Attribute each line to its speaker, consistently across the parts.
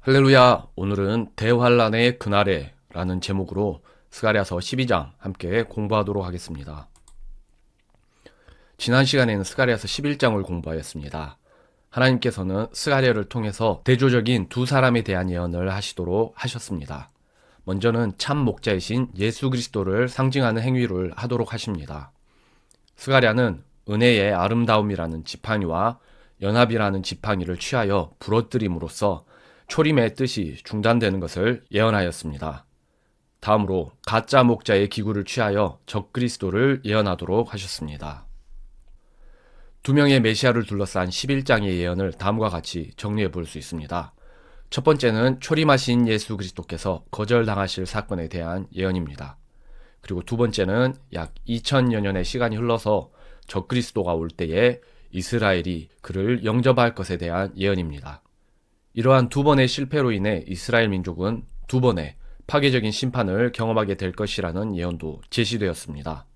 Speaker 1: 할렐루야. 오늘은 대환란의 그날에 라는 제목으로 스가랴서 12장 함께 공부하도록 하겠습니다. 지난 시간에는 스가랴서 11장을 공부하였습니다. 하나님께서는 스가랴를 통해서 대조적인 두 사람에 대한 예언을 하시도록 하셨습니다. 먼저는 참 목자이신 예수 그리스도를 상징하는 행위를 하도록 하십니다. 스가랴는 은혜의 아름다움이라는 지팡이와 연합이라는 지팡이를 취하여 부러뜨림으로써 초림의 뜻이 중단되는 것을 예언하였습니다. 다음으로 가짜 목자의 기구를 취하여 적그리스도를 예언하도록 하셨습니다. 두 명의 메시아를 둘러싼 11장의 예언을 다음과 같이 정리해 볼 수 있습니다. 첫 번째는 초림하신 예수 그리스도께서 거절당하실 사건에 대한 예언입니다. 그리고 두 번째는 약 2000여 년의 시간이 흘러서 적그리스도가 올 때에 이스라엘이 그를 영접할 것에 대한 예언입니다. 이러한 두 번의 실패로 인해 이스라엘 민족은 두 번의 파괴적인 심판을 경험하게 될 것이라는 예언도 제시되었습니다.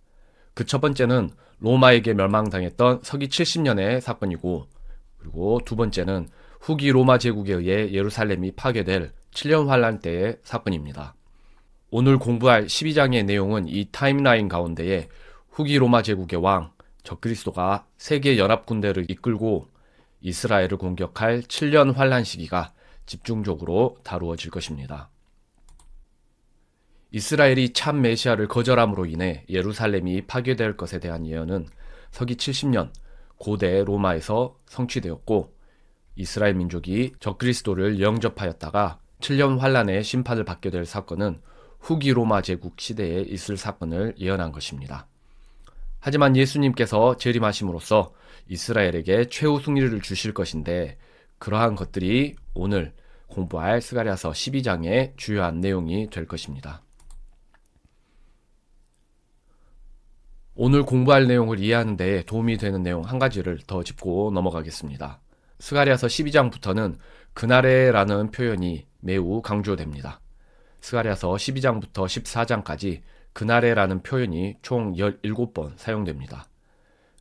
Speaker 1: 그 첫 번째는 로마에게 멸망당했던 서기 70년의 사건이고, 그리고 두 번째는 후기 로마 제국에 의해 예루살렘이 파괴될 7년 환란 때의 사건입니다. 오늘 공부할 12장의 내용은 이 타임라인 가운데에 후기 로마 제국의 왕 적그리스도가 세계 연합 군대를 이끌고 이스라엘을 공격할 7년 환란 시기가 집중적으로 다루어질 것입니다. 이스라엘이 참 메시아를 거절함으로 인해 예루살렘이 파괴될 것에 대한 예언은 서기 70년 고대 로마에서 성취되었고, 이스라엘 민족이 적그리스도를 영접하였다가 7년 환란의 심판을 받게 될 사건은 후기 로마 제국 시대에 있을 사건을 예언한 것입니다. 하지만 예수님께서 재림하심으로써 이스라엘에게 최후 승리를 주실 것인데, 그러한 것들이 오늘 공부할 스가랴서 12장의 주요한 내용이 될 것입니다. 오늘 공부할 내용을 이해하는 데 도움이 되는 내용 한 가지를 더 짚고 넘어가겠습니다. 스가랴서 12장부터는 그날에라는 표현이 매우 강조됩니다. 스가랴서 12장부터 14장까지 그날에라는 표현이 총 17번 사용됩니다.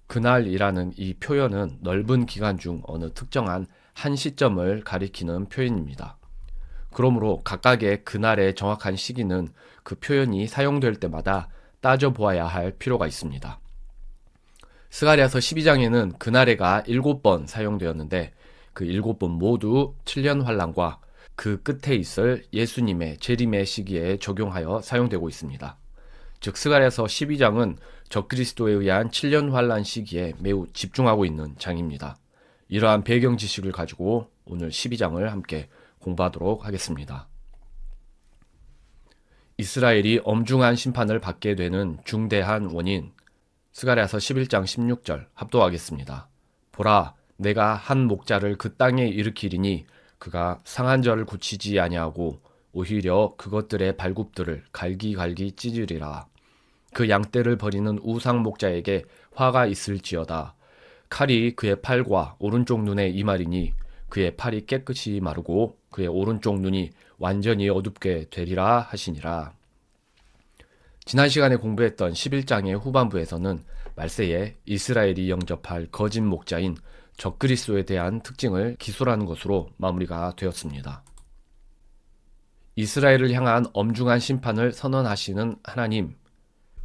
Speaker 1: 그날이라는 이 표현은 넓은 기간 중 어느 특정한 한 시점을 가리키는 표현입니다. 그러므로 각각의 그날의 정확한 시기는 그 표현이 사용될 때마다 따져보아야 할 필요가 있습니다. 스가랴서 12장에는 그날에가 7번 사용되었는데, 그 7번 모두 7년 환란과 그 끝에 있을 예수님의 재림의 시기에 적용하여 사용되고 있습니다. 즉 스가랴서 12장은 적그리스도에 의한 7년 환란 시기에 매우 집중하고 있는 장입니다. 이러한 배경 지식을 가지고 오늘 12장을 함께 공부하도록 하겠습니다. 이스라엘이 엄중한 심판을 받게 되는 중대한 원인, 스가랴서 11장 16절 합독하겠습니다. 보라, 내가 한 목자를 그 땅에 일으키리니 그가 상한 자를 고치지 아니하고 오히려 그것들의 발굽들을 갈기갈기 찢으리라. 그 양떼를 버리는 우상 목자에게 화가 있을지어다. 칼이 그의 팔과 오른쪽 눈에 임하리니 그의 팔이 깨끗이 마르고 그의 오른쪽 눈이 완전히 어둡게 되리라 하시니라. 지난 시간에 공부했던 11장의 후반부에서는 말세에 이스라엘이 영접할 거짓 목자인 적그리스도에 대한 특징을 기술하는 것으로 마무리가 되었습니다. 이스라엘을 향한 엄중한 심판을 선언하시는 하나님,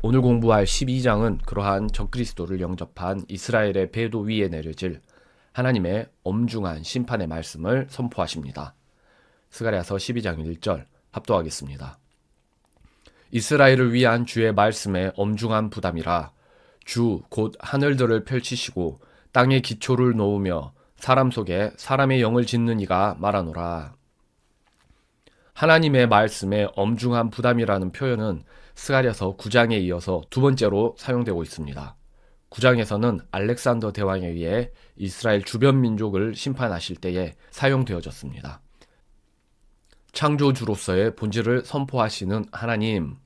Speaker 1: 오늘 공부할 12장은 그러한 적그리스도를 영접한 이스라엘의 배도 위에 내려질 하나님의 엄중한 심판의 말씀을 선포하십니다. 스가랴서 12장 1절 합독하겠습니다. 이스라엘을 위한 주의 말씀의 엄중한 부담이라. 주 곧 하늘들을 펼치시고 땅에 기초를 놓으며 사람 속에 사람의 영을 짓는 이가 말하노라. 하나님의 말씀의 엄중한 부담이라는 표현은 스가랴서 9장에 이어서 두 번째로 사용되고 있습니다. 9장에서는 알렉산더 대왕에 의해 이스라엘 주변 민족을 심판하실 때에 사용되어졌습니다. 창조주로서의 본질을 선포하시는 하나님,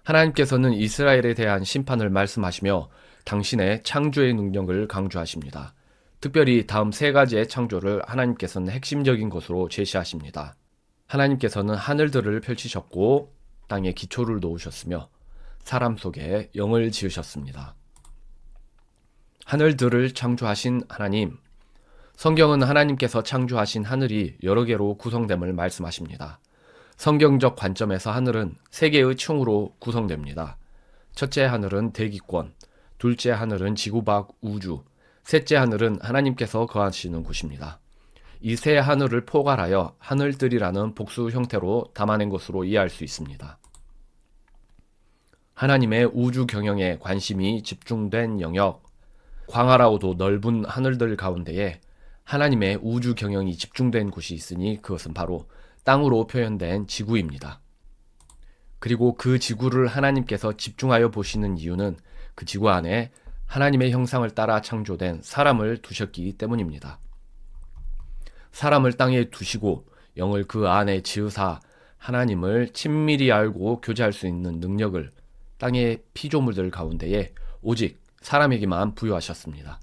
Speaker 1: 하나님께서는 이스라엘에 대한 심판을 말씀하시며 당신의 창조의 능력을 강조하십니다. 특별히 다음 세 가지의 창조를 하나님께서는 핵심적인 것으로 제시하십니다. 하나님께서는 하늘들을 펼치셨고 땅에 기초를 놓으셨으며 사람 속에 영을 지으셨습니다. 하늘들을 창조하신 하나님, 성경은 하나님께서 창조하신 하늘이 여러 개로 구성됨을 말씀하십니다. 성경적 관점에서 하늘은 세 개의 층으로 구성됩니다. 첫째 하늘은 대기권, 둘째 하늘은 지구 밖 우주, 셋째 하늘은 하나님께서 거하시는 곳입니다. 이 세 하늘을 포괄하여 하늘들이라는 복수 형태로 담아낸 것으로 이해할 수 있습니다. 하나님의 우주 경영에 관심이 집중된 영역, 광활하고도 넓은 하늘들 가운데에 하나님의 우주 경영이 집중된 곳이 있으니 그것은 바로 땅으로 표현된 지구입니다. 그리고 그 지구를 하나님께서 집중하여 보시는 이유는 그 지구 안에 하나님의 형상을 따라 창조된 사람을 두셨기 때문입니다. 사람을 땅에 두시고 영을 그 안에 지으사 하나님을 친밀히 알고 교제할 수 있는 능력을 땅의 피조물들 가운데에 오직 사람에게만 부여하셨습니다.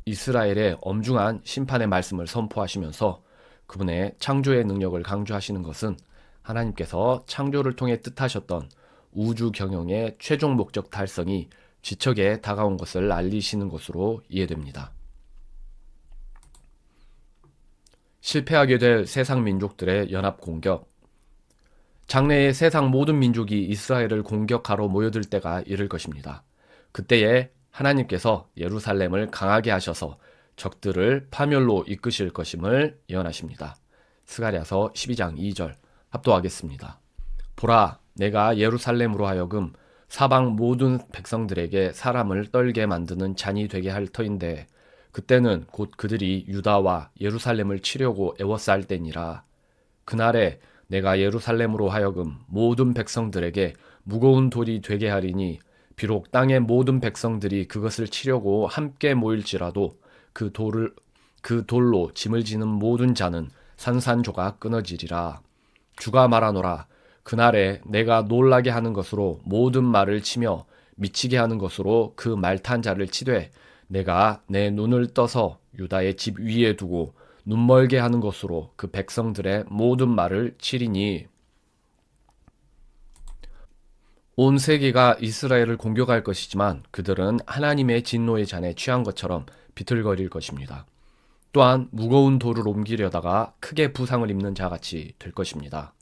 Speaker 1: 이스라엘의 엄중한 심판의 말씀을 선포하시면서 그분의 창조의 능력을 강조하시는 것은 하나님께서 창조를 통해 뜻하셨던 우주 경영의 최종 목적 달성이 지척에 다가온 것을 알리시는 것으로 이해됩니다. 실패하게 될 세상 민족들의 연합 공격. 장래에 세상 모든 민족이 이스라엘을 공격하러 모여들 때가 이를 것입니다. 그때에 하나님께서 예루살렘을 강하게 하셔서 적들을 파멸로 이끄실 것임을 예언하십니다. 스가랴서 12장 2절 합독하겠습니다. 보라, 내가 예루살렘으로 하여금 사방 모든 백성들에게 사람을 떨게 만드는 잔이 되게 할 터인데 그때는 곧 그들이 유다와 예루살렘을 치려고 애워싸할 때니라. 그날에 내가 예루살렘으로 하여금 모든 백성들에게 무거운 돌이 되게 하리니 비록 땅의 모든 백성들이 그것을 치려고 함께 모일지라도 그 돌로 짐을 지는 모든 자는 산산조각 끊어지리라. 주가 말하노라. 그날에 내가 놀라게 하는 것으로 모든 말을 치며 미치게 하는 것으로 그 말탄 자를 치되 내가 내 눈을 떠서 유다의 집 위에 두고 눈멀게 하는 것으로 그 백성들의 모든 말을 치리니. 온 세계가 이스라엘을 공격할 것이지만 그들은 하나님의 진노의 잔에 취한 것처럼 비틀거릴 것입니다. 또한 무거운 돌을 옮기려다가 크게 부상을 입는 자같이 될 것입니다.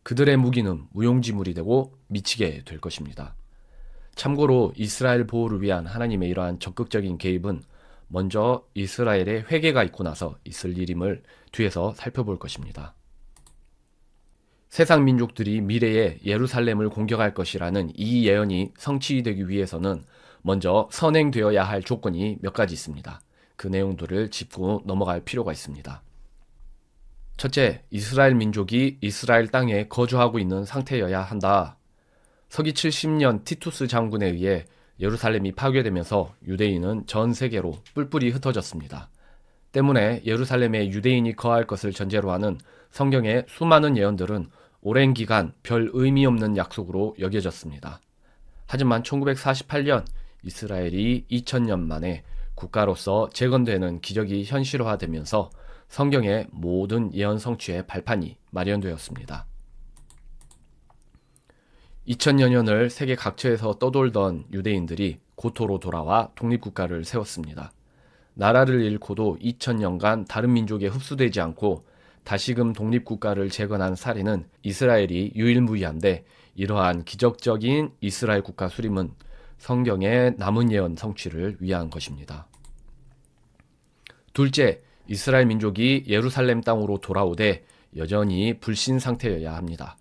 Speaker 1: 그들의 무기는 무용지물이 되고 미치게 될 것입니다. 참고로 이스라엘 보호를 위한 하나님의 이러한 적극적인 개입은 먼저 이스라엘의 회개가 있고 나서 있을 일임을 뒤에서 살펴볼 것입니다. 세상 민족들이 미래에 예루살렘을 공격할 것이라는 이 예언이 성취되기 위해서는 먼저 선행되어야 할 조건이 몇 가지 있습니다. 그 내용들을 짚고 넘어갈 필요가 있습니다. 첫째, 이스라엘 민족이 이스라엘 땅에 거주하고 있는 상태여야 한다. 서기 70년 티투스 장군에 의해 예루살렘이 파괴되면서 유대인은 전 세계로 뿔뿔이 흩어졌습니다. 때문에 예루살렘에 유대인이 거할 것을 전제로 하는 성경의 수많은 예언들은 오랜 기간 별 의미 없는 약속으로 여겨졌습니다. 하지만 1948년 이스라엘이 2000년 만에 국가로서 재건되는 기적이 현실화되면서 성경의 모든 예언 성취의 발판이 마련되었습니다. 2000여 년을 세계 각처에서 떠돌던 유대인들이 고토로 돌아와 독립국가를 세웠습니다. 나라를 잃고도 2000년간 다른 민족에 흡수되지 않고 다시금 독립국가를 재건한 사례는 이스라엘이 유일무이한데 이러한 기적적인 이스라엘 국가 수립은 성경의 남은 예언 성취를 위한 것입니다. 둘째, 이스라엘 민족이 예루살렘 땅으로 돌아오되 여전히 불신 상태여야 합니다.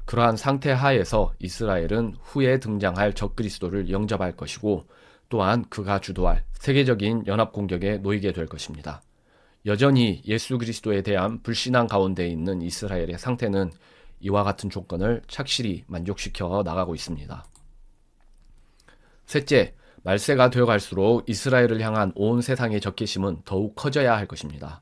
Speaker 1: 그러한 상태 하에서 이스라엘은 후에 등장할 적그리스도를 영접할 것이고 또한 그가 주도할 세계적인 연합 공격에 놓이게 될 것입니다. 여전히 예수 그리스도에 대한 불신앙 가운데 있는 이스라엘의 상태는 이와 같은 조건을 착실히 만족시켜 나가고 있습니다. 셋째, 말세가 되어갈수록 이스라엘을 향한 온 세상의 적개심은 더욱 커져야 할 것입니다.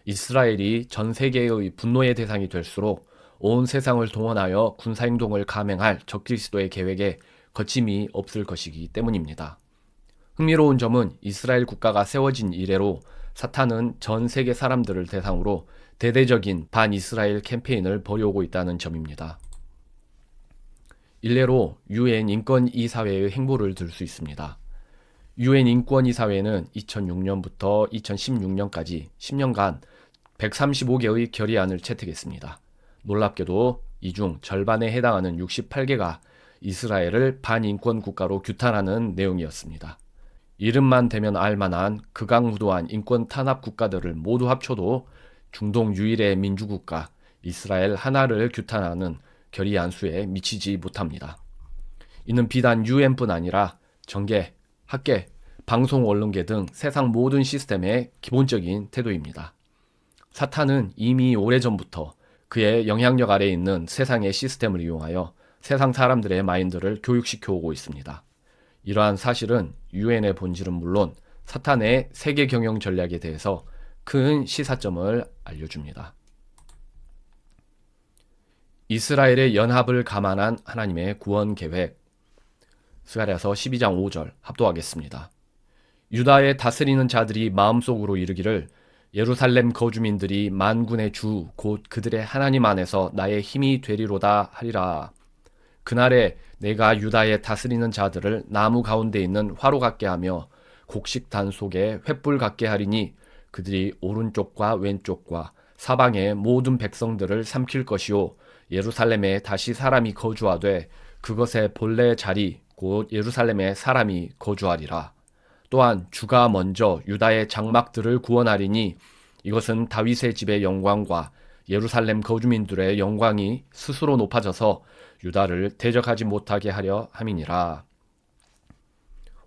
Speaker 1: 이스라엘이 전 세계의 분노의 대상이 될수록 온 세상을 동원하여 군사행동을 감행할 적그리스도의 계획에 거침이 없을 것이기 때문입니다. 흥미로운 점은 이스라엘 국가가 세워진 이래로 사탄은 전 세계 사람들을 대상으로 대대적인 반이스라엘 캠페인을 벌여오고 있다는 점입니다. 일례로 UN 인권이사회의 행보를 들 수 있습니다. 유엔 인권이사회는 2006년부터 2016년까지 10년간 135개의 결의안을 채택했습니다. 놀랍게도 이 중 절반에 해당하는 68개가 이스라엘을 반인권 국가로 규탄하는 내용이었습니다. 이름만 대면 알만한 극악무도한 인권 탄압 국가들을 모두 합쳐도 중동 유일의 민주국가 이스라엘 하나를 규탄하는 결의안 수에 미치지 못합니다. 이는 비단 유엔뿐 아니라 정계, 학계, 방송 언론계 등 세상 모든 시스템의 기본적인 태도입니다. 사탄은 이미 오래전부터 그의 영향력 아래에 있는 세상의 시스템을 이용하여 세상 사람들의 마인드를 교육시켜 오고 있습니다. 이러한 사실은 유엔의 본질은 물론 사탄의 세계 경영 전략에 대해서 큰 시사점을 알려줍니다. 이스라엘의 연합을 감안한 하나님의 구원 계획. 스가랴서 12장 5절 합독하겠습니다. 유다의 다스리는 자들이 마음속으로 이르기를 예루살렘 거주민들이 만군의 주 곧 그들의 하나님 안에서 나의 힘이 되리로다 하리라. 그날에 내가 유다의 다스리는 자들을 나무 가운데 있는 화로 같게 하며 곡식단 속에 횃불 같게 하리니 그들이 오른쪽과 왼쪽과 사방의 모든 백성들을 삼킬 것이요 예루살렘에 다시 사람이 거주하되 그것의 본래 자리 곧 예루살렘에 사람이 거주하리라. 또한 주가 먼저 유다의 장막들을 구원하리니 이것은 다윗의 집의 영광과 예루살렘 거주민들의 영광이 스스로 높아져서 유다를 대적하지 못하게 하려 함이니라.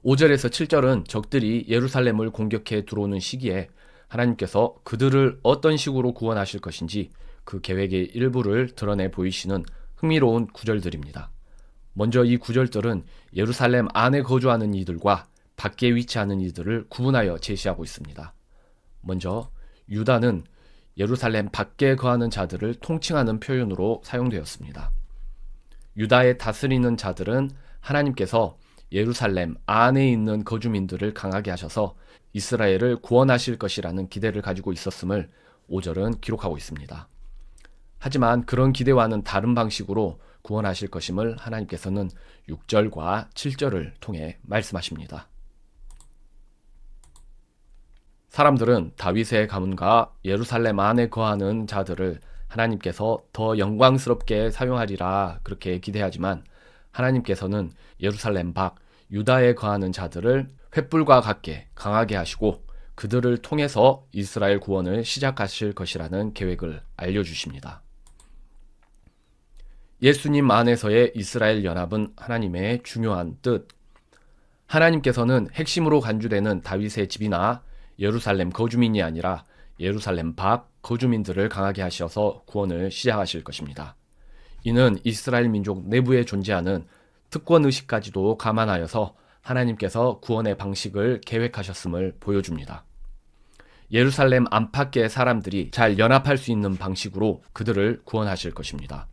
Speaker 1: 5절에서 7절은 적들이 예루살렘을 공격해 들어오는 시기에 하나님께서 그들을 어떤 식으로 구원하실 것인지 그 계획의 일부를 드러내 보이시는 흥미로운 구절들입니다. 먼저 이 구절들은 예루살렘 안에 거주하는 이들과 밖에 위치하는 이들을 구분하여 제시하고 있습니다. 먼저 유다는 예루살렘 밖에 거하는 자들을 통칭하는 표현으로 사용되었습니다. 유다에 다스리는 자들은 하나님께서 예루살렘 안에 있는 거주민들을 강하게 하셔서 이스라엘을 구원하실 것이라는 기대를 가지고 있었음을 5절은 기록하고 있습니다. 하지만 그런 기대와는 다른 방식으로 구원하실 것임을 하나님께서는 6절과 7절을 통해 말씀하십니다. 사람들은 다윗의 가문과 예루살렘 안에 거하는 자들을 하나님께서 더 영광스럽게 사용하리라 그렇게 기대하지만 하나님께서는 예루살렘 밖 유다에 거하는 자들을 횃불과 같게 강하게 하시고 그들을 통해서 이스라엘 구원을 시작하실 것이라는 계획을 알려주십니다. 예수님 안에서의 이스라엘 연합은 하나님의 중요한 뜻. 하나님께서는 핵심으로 간주되는 다윗의 집이나 예루살렘 거주민이 아니라 예루살렘 밖 거주민들을 강하게 하셔서 구원을 시작하실 것입니다. 이는 이스라엘 민족 내부에 존재하는 특권의식까지도 감안하여서 하나님께서 구원의 방식을 계획하셨음을 보여줍니다. 예루살렘 안팎의 사람들이 잘 연합할 수 있는 방식으로 그들을 구원하실 것입니다.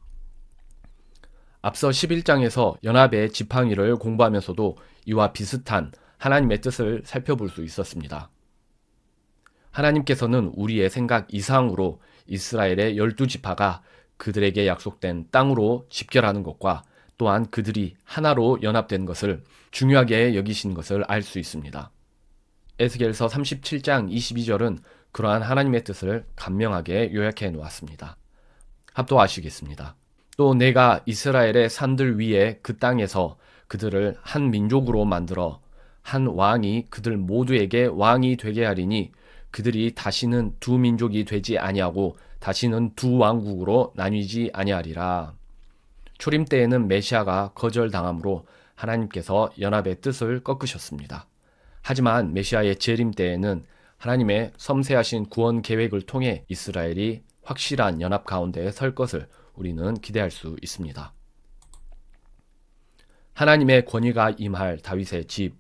Speaker 1: 앞서 11장에서 연합의 지팡이를 공부하면서도 이와 비슷한 하나님의 뜻을 살펴볼 수 있었습니다. 하나님께서는 우리의 생각 이상으로 이스라엘의 12지파가 그들에게 약속된 땅으로 집결하는 것과 또한 그들이 하나로 연합된 것을 중요하게 여기신 것을 알 수 있습니다. 에스겔서 37장 22절은 그러한 하나님의 뜻을 간명하게 요약해 놓았습니다. 합독하시겠습니다. 또 내가 이스라엘의 산들 위에 그 땅에서 그들을 한 민족으로 만들어 한 왕이 그들 모두에게 왕이 되게 하리니 그들이 다시는 두 민족이 되지 아니하고 다시는 두 왕국으로 나뉘지 아니하리라. 초림 때에는 메시아가 거절당함으로 하나님께서 연합의 뜻을 꺾으셨습니다. 하지만 메시아의 재림 때에는 하나님의 섬세하신 구원 계획을 통해 이스라엘이 확실한 연합 가운데 설 것을 우리는 기대할 수 있습니다. 하나님의 권위가 임할 다윗의 집.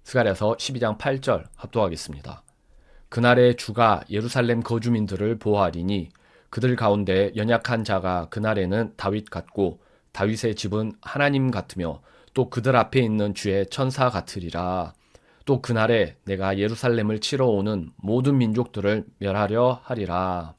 Speaker 1: 스가랴서 12장 8절 합독하겠습니다. 그날에 주가 예루살렘 거주민들을 보호하리니 그들 가운데 연약한 자가 그날에는 다윗 같고 다윗의 집은 하나님 같으며 또 그들 앞에 있는 주의 천사 같으리라. 또 그날에 내가 예루살렘을 치러 오는 모든 민족들을 멸하려 하리라.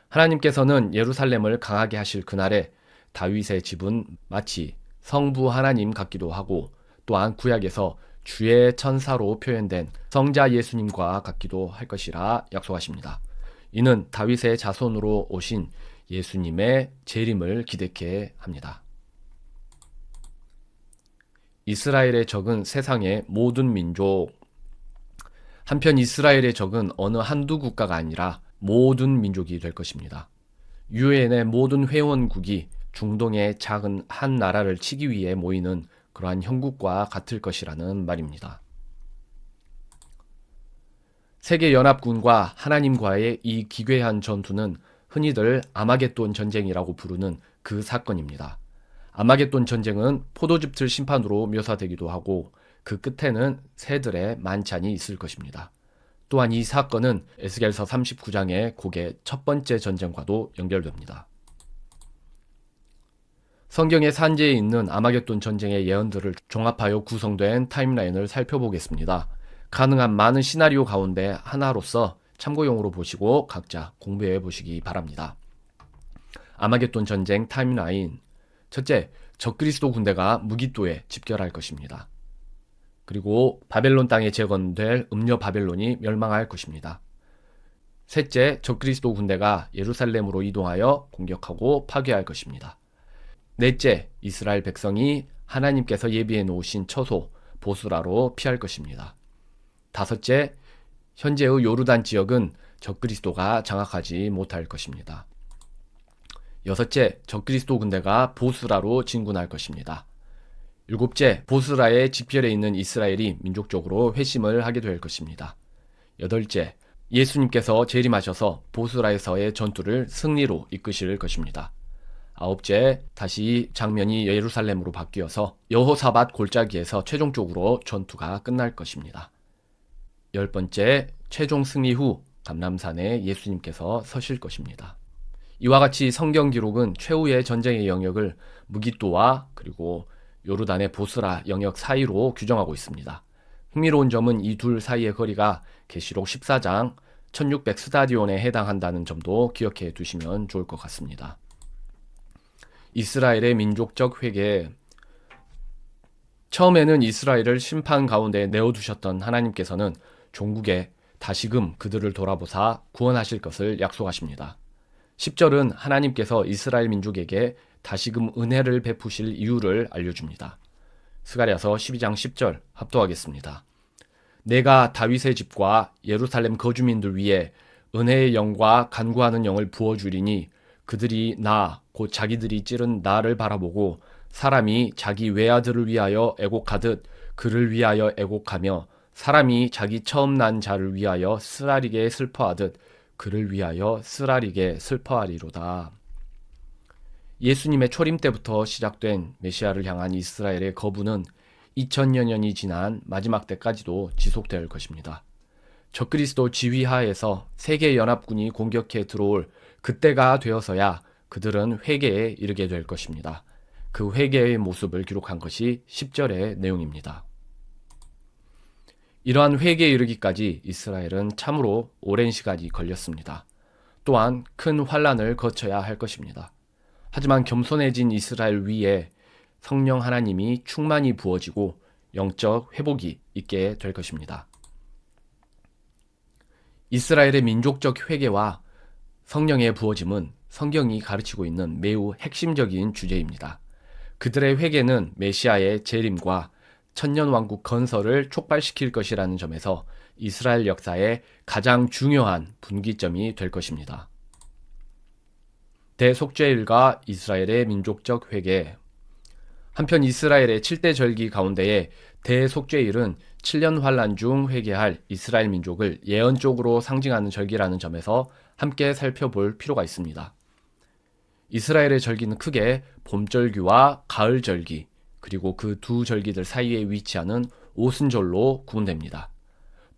Speaker 1: 하나님께서는 예루살렘을 강하게 하실 그날에 다윗의 집은 마치 성부 하나님 같기도 하고 또한 구약에서 주의 천사로 표현된 성자 예수님과 같기도 할 것이라 약속하십니다. 이는 다윗의 자손으로 오신 예수님의 재림을 기대케 합니다. 이스라엘의 적은 세상의 모든 민족. 한편 이스라엘의 적은 어느 한두 국가가 아니라 모든 민족이 될 것입니다. 유엔의 모든 회원국이 중동의 작은 한 나라를 치기 위해 모이는 그러한 형국과 같을 것이라는 말입니다. 세계연합군과 하나님과의 이 기괴한 전투는 흔히들 아마겟돈 전쟁이라고 부르는 그 사건입니다. 아마겟돈 전쟁은 포도즙틀 심판으로 묘사되기도 하고 그 끝에는 새들의 만찬이 있을 것입니다. 또한 이 사건은 에스겔서 39장의 곡의 첫 번째 전쟁과도 연결됩니다. 성경의 산지에 있는 아마겟돈 전쟁의 예언들을 종합하여 구성된 타임라인을 살펴보겠습니다. 가능한 많은 시나리오 가운데 하나로서 참고용으로 보시고 각자 공부해 보시기 바랍니다. 아마겟돈 전쟁 타임라인. 첫째, 적그리스도 군대가 무기또에 집결할 것입니다. 그리고 바벨론 땅에 재건될 음녀 바벨론이 멸망할 것입니다. 셋째, 적그리스도 군대가 예루살렘으로 이동하여 공격하고 파괴할 것입니다. 넷째, 이스라엘 백성이 하나님께서 예비해 놓으신 처소 보스라로 피할 것입니다. 다섯째, 현재의 요르단 지역은 적그리스도가 장악하지 못할 것입니다. 여섯째, 적그리스도 군대가 보스라로 진군할 것입니다. 일곱째, 보스라의 집결해 있는 이스라엘이 민족적으로 회심을 하게 될 것입니다. 여덟째, 예수님께서 재림하셔서 보스라에서의 전투를 승리로 이끄실 것입니다. 아홉째, 다시 장면이 예루살렘으로 바뀌어서 여호사밧 골짜기에서 최종적으로 전투가 끝날 것입니다. 열 번째, 최종 승리 후 감람산에 예수님께서 서실 것입니다. 이와 같이 성경 기록은 최후의 전쟁의 영역을 무기또와 그리고 요르단의 보스라 영역 사이로 규정하고 있습니다. 흥미로운 점은 이 둘 사이의 거리가 계시록 14장 1600 스타디온에 해당한다는 점도 기억해 두시면 좋을 것 같습니다. 이스라엘의 민족적 회개. 처음에는 이스라엘을 심판 가운데 내어두셨던 하나님께서는 종국에 다시금 그들을 돌아보사 구원하실 것을 약속하십니다. 10절은 하나님께서 이스라엘 민족에게 다시금 은혜를 베푸실 이유를 알려줍니다. 스가랴서 12장 10절 합독하겠습니다. 내가 다윗의 집과 예루살렘 거주민들 위에 은혜의 영과 간구하는 영을 부어주리니 그들이 곧 자기들이 찌른 나를 바라보고 사람이 자기 외아들을 위하여 애곡하듯 그를 위하여 애곡하며 사람이 자기 처음 난 자를 위하여 쓰라리게 슬퍼하듯 그를 위하여 쓰라리게 슬퍼하리로다. 예수님의 초림 때부터 시작된 메시아를 향한 이스라엘의 거부는 2000여 년이 지난 마지막 때까지도 지속될 것입니다. 적그리스도 지휘하에서 세계연합군이 공격해 들어올 그때가 되어서야 그들은 회개에 이르게 될 것입니다. 그 회개의 모습을 기록한 것이 10절의 내용입니다. 이러한 회개에 이르기까지 이스라엘은 참으로 오랜 시간이 걸렸습니다. 또한 큰 환난을 거쳐야 할 것입니다. 하지만 겸손해진 이스라엘 위에 성령 하나님이 충만히 부어지고 영적 회복이 있게 될 것입니다. 이스라엘의 민족적 회개와 성령의 부어짐은 성경이 가르치고 있는 매우 핵심적인 주제입니다. 그들의 회개는 메시아의 재림과 천년왕국 건설을 촉발시킬 것이라는 점에서 이스라엘 역사의 가장 중요한 분기점이 될 것입니다. 대속죄일과 이스라엘의 민족적 회개. 한편 이스라엘의 7대 절기 가운데에 대속죄일은 7년 환란 중 회개할 이스라엘 민족을 예언적으로 상징하는 절기라는 점에서 함께 살펴볼 필요가 있습니다. 이스라엘의 절기는 크게 봄절기와 가을절기, 그리고 그 두 절기들 사이에 위치하는 오순절로 구분됩니다.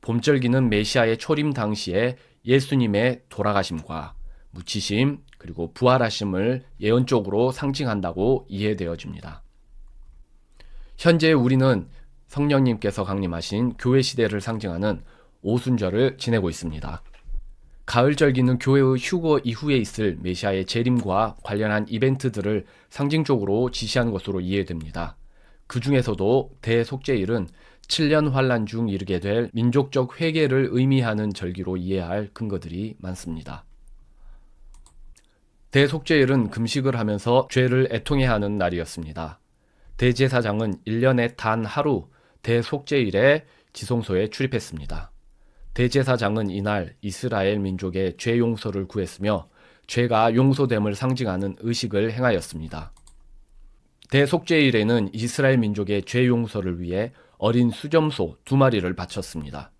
Speaker 1: 봄절기는 메시아의 초림 당시에 예수님의 돌아가심과 묻히심, 그리고 부활하심을 예언적으로 상징한다고 이해되어집니다. 현재 우리는 성령님께서 강림하신 교회 시대를 상징하는 오순절을 지내고 있습니다. 가을절기는 교회의 휴거 이후에 있을 메시아의 재림과 관련한 이벤트들을 상징적으로 지시하는 것으로 이해됩니다. 그 중에서도 대속죄일은 7년 환란 중 이르게 될 민족적 회개를 의미하는 절기로 이해할 근거들이 많습니다. 대속죄일은 금식을 하면서 죄를 애통해야 하는 날이었습니다. 대제사장은 1년에 단 하루 대속죄일에 지성소에 출입했습니다. 대제사장은 이날 이스라엘 민족의 죄 용서를 구했으며 죄가 용서됨을 상징하는 의식을 행하였습니다. 대속죄일에는 이스라엘 민족의 죄 용서를 위해 어린 수점소 2마리를 바쳤습니다.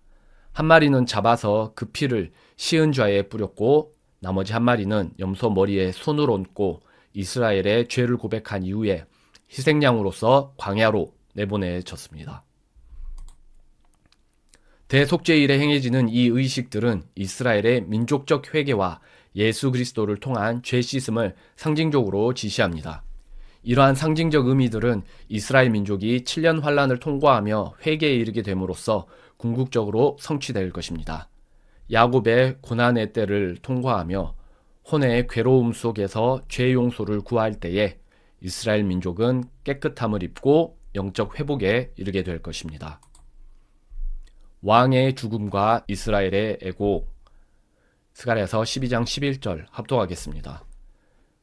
Speaker 1: 한 마리는 잡아서 그 피를 시은좌에 뿌렸고 나머지 한 마리는 염소 머리에 손을 얹고 이스라엘의 죄를 고백한 이후에 희생양으로서 광야로 내보내졌습니다. 대속죄일에 행해지는 이 의식들은 이스라엘의 민족적 회개와 예수 그리스도를 통한 죄 씻음을 상징적으로 지시합니다. 이러한 상징적 의미들은 이스라엘 민족이 7년 환란을 통과하며 회개에 이르게 됨으로써 궁극적으로 성취될 것입니다. 야곱의 고난의 때를 통과하며 혼의 괴로움 속에서 죄 용서를 구할 때에 이스라엘 민족은 깨끗함을 입고 영적 회복에 이르게 될 것입니다. 왕의 죽음과 이스라엘의 애곡, 스가랴서 12장 11절 합독하겠습니다.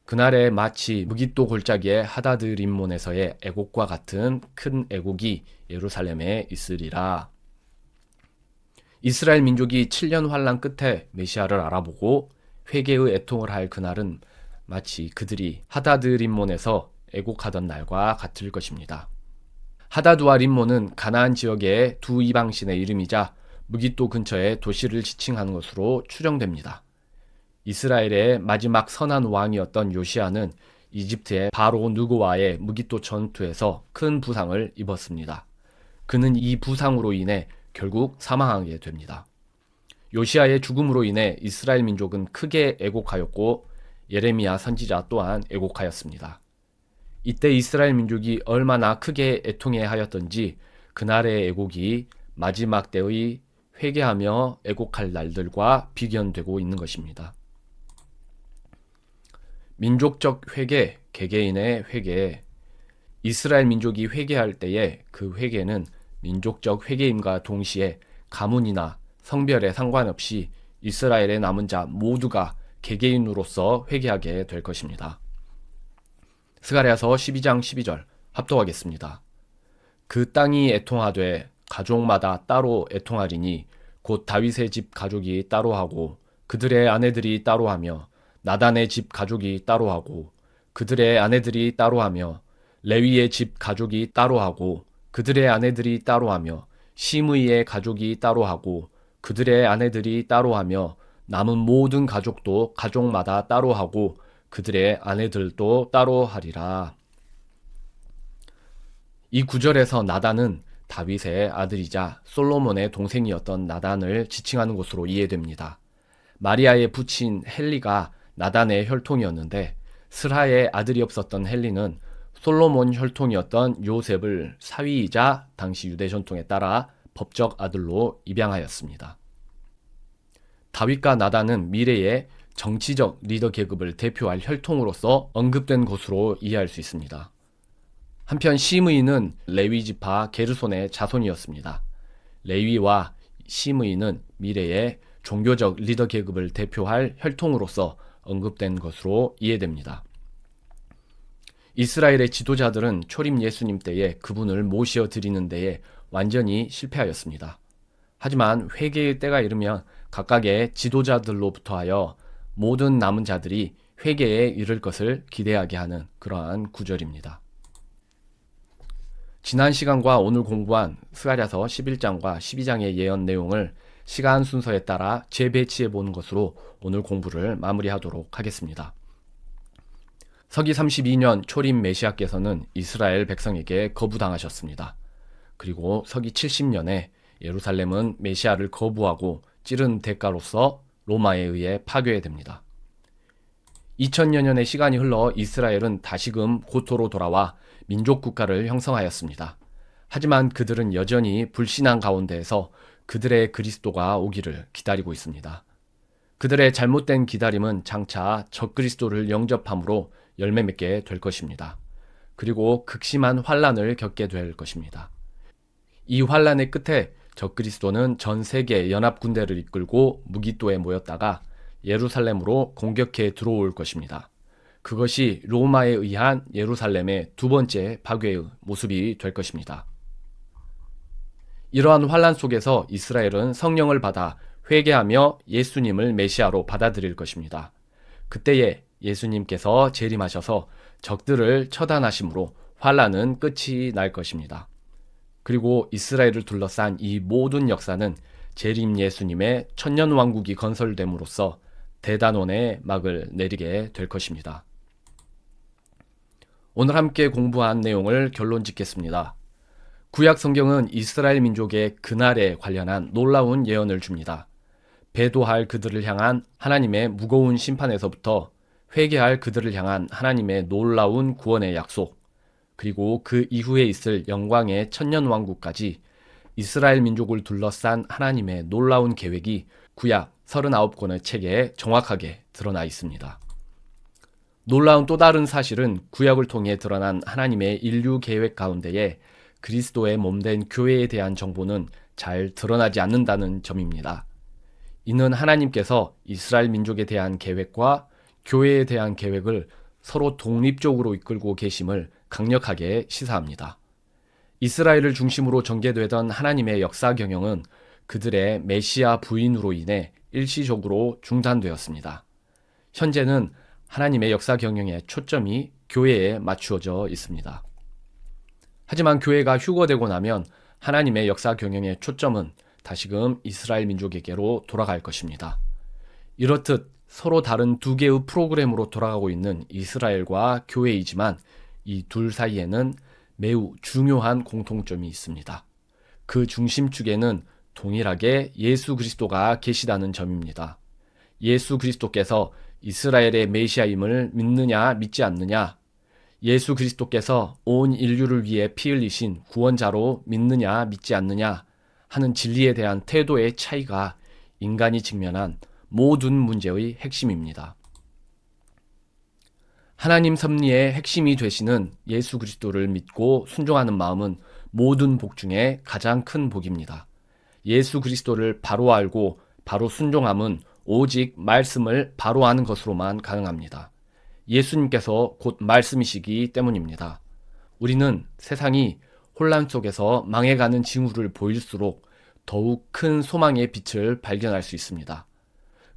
Speaker 1: 그날에 마치 무깃도 골짜기의 하다드 림몬에서의 애곡과 같은 큰 애곡이 예루살렘에 있으리라. 이스라엘 민족이 7년 환란 끝에 메시아를 알아보고 회개의 애통을 할 그날은 마치 그들이 하다드 림몬에서 애곡하던 날과 같을 것입니다. 하다두와 림몬은 가나안 지역의 두 이방신의 이름이자 무깃도 근처의 도시를 지칭하는 것으로 추정됩니다. 이스라엘의 마지막 선한 왕이었던 요시아는 이집트의 바로 느고와의 무깃도 전투에서 큰 부상을 입었습니다. 그는 이 부상으로 인해 결국 사망하게 됩니다. 요시아의 죽음으로 인해 이스라엘 민족은 크게 애곡하였고 예레미야 선지자 또한 애곡하였습니다. 이때 이스라엘 민족이 얼마나 크게 애통해야 하였던지 그날의 애곡이 마지막 때의 회개하며 애곡할 날들과 비견되고 있는 것입니다. 민족적 회개, 개개인의 회개. 이스라엘 민족이 회개할 때에 그 회개는 민족적 회개임과 동시에 가문이나 성별에 상관없이 이스라엘의 남은 자 모두가 개개인으로서 회개하게 될 것입니다. 스가랴서 12장 12절 합독하겠습니다. 그 땅이 애통하되 가족마다 따로 애통하리니 곧 다윗의 집 가족이 따로 하고 그들의 아내들이 따로 하며 나단의 집 가족이 따로 하고 그들의 아내들이 따로 하며 레위의 집 가족이 따로 하고 그들의 아내들이 따로 하며 시므이의 가족이 따로 하고 그들의 아내들이 따로 하며 남은 모든 가족도 가족마다 따로 하고 그들의 아내들도 따로 하리라. 이 구절에서 나단은 다윗의 아들이자 솔로몬의 동생이었던 나단을 지칭하는 것으로 이해됩니다. 마리아의 부친 헬리가 나단의 혈통이었는데 스라의 아들이 없었던 헬리는 솔로몬 혈통이었던 요셉을 사위이자 당시 유대 전통에 따라 법적 아들로 입양하였습니다. 다윗과 나단은 미래의 정치적 리더 계급을 대표할 혈통으로서 언급된 것으로 이해할 수 있습니다. 한편 시므이는 레위 지파 게르손의 자손이었습니다. 레위와 시므이는 미래의 종교적 리더 계급을 대표할 혈통으로서 언급된 것으로 이해됩니다. 이스라엘의 지도자들은 초림 예수님 때에 그분을 모시어 드리는 데에 완전히 실패하였습니다. 하지만 회개의 때가 이르면 각각의 지도자들로부터 하여 모든 남은 자들이 회개에 이를 것을 기대하게 하는 그러한 구절입니다. 지난 시간과 오늘 공부한 스가랴서 11장과 12장의 예언 내용을 시간 순서에 따라 재배치해 보는 것으로 오늘 공부를 마무리하도록 하겠습니다. 서기 32년 초림 메시아께서는 이스라엘 백성에게 거부당하셨습니다. 그리고 서기 70년에 예루살렘은 메시아를 거부하고 찌른 대가로서 로마에 의해 파괴됩니다. 2000여 년의 시간이 흘러 이스라엘은 다시금 고토로 돌아와 민족 국가를 형성하였습니다. 하지만 그들은 여전히 불신앙 가운데에서 그들의 그리스도가 오기를 기다리고 있습니다. 그들의 잘못된 기다림은 장차 적그리스도를 영접함으로 열매 맺게 될 것입니다. 그리고 극심한 환란을 겪게 될 것입니다. 이 환란의 끝에 적그리스도는 전 세계 연합 군대를 이끌고 무기토에 모였다가 예루살렘으로 공격해 들어올 것입니다. 그것이 로마에 의한 예루살렘의 두 번째 파괴의 모습이 될 것입니다. 이러한 환란 속에서 이스라엘은 성령을 받아 회개하며 예수님을 메시아로 받아들일 것입니다. 그때에 예수님께서 재림하셔서 적들을 처단하심으로 환란은 끝이 날 것입니다. 그리고 이스라엘을 둘러싼 이 모든 역사는 재림 예수님의 천년왕국이 건설됨으로써 대단원의 막을 내리게 될 것입니다. 오늘 함께 공부한 내용을 결론 짓겠습니다. 구약 성경은 이스라엘 민족의 그날에 관련한 놀라운 예언을 줍니다. 배도할 그들을 향한 하나님의 무거운 심판에서부터 회개할 그들을 향한 하나님의 놀라운 구원의 약속, 그리고 그 이후에 있을 영광의 천년왕국까지 이스라엘 민족을 둘러싼 하나님의 놀라운 계획이 구약 39권의 책에 정확하게 드러나 있습니다. 놀라운 또 다른 사실은 구약을 통해 드러난 하나님의 인류 계획 가운데에 그리스도의 몸된 교회에 대한 정보는 잘 드러나지 않는다는 점입니다. 이는 하나님께서 이스라엘 민족에 대한 계획과 교회에 대한 계획을 서로 독립적으로 이끌고 계심을 강력하게 시사합니다. 이스라엘을 중심으로 전개되던 하나님의 역사 경영은 그들의 메시아 부인으로 인해 일시적으로 중단되었습니다. 현재는 하나님의 역사 경영의 초점이 교회에 맞추어져 있습니다. 하지만 교회가 휴거되고 나면 하나님의 역사 경영의 초점은 다시금 이스라엘 민족에게로 돌아갈 것입니다. 이렇듯 서로 다른 두 개의 프로그램으로 돌아가고 있는 이스라엘과 교회이지만 이 둘 사이에는 매우 중요한 공통점이 있습니다. 그 중심축에는 동일하게 예수 그리스도가 계시다는 점입니다. 예수 그리스도께서 이스라엘의 메시아임을 믿느냐 믿지 않느냐, 예수 그리스도께서 온 인류를 위해 피 흘리신 구원자로 믿느냐 믿지 않느냐 하는 진리에 대한 태도의 차이가 인간이 직면한 모든 문제의 핵심입니다. 하나님 섭리의 핵심이 되시는 예수 그리스도를 믿고 순종하는 마음은 모든 복 중에 가장 큰 복입니다. 예수 그리스도를 바로 알고 바로 순종함은 오직 말씀을 바로 아는 것으로만 가능합니다. 예수님께서 곧 말씀이시기 때문입니다. 우리는 세상이 혼란 속에서 망해가는 징후를 보일수록 더욱 큰 소망의 빛을 발견할 수 있습니다.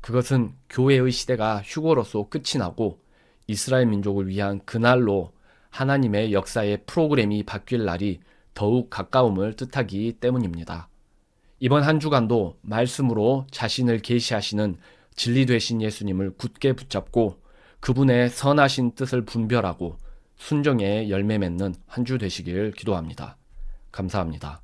Speaker 1: 그것은 교회의 시대가 휴거로서 끝이 나고 이스라엘 민족을 위한 그날로 하나님의 역사의 프로그램이 바뀔 날이 더욱 가까움을 뜻하기 때문입니다. 이번 한 주간도 말씀으로 자신을 계시하시는 진리 되신 예수님을 굳게 붙잡고 그분의 선하신 뜻을 분별하고 순종의 열매 맺는 한 주 되시길 기도합니다. 감사합니다.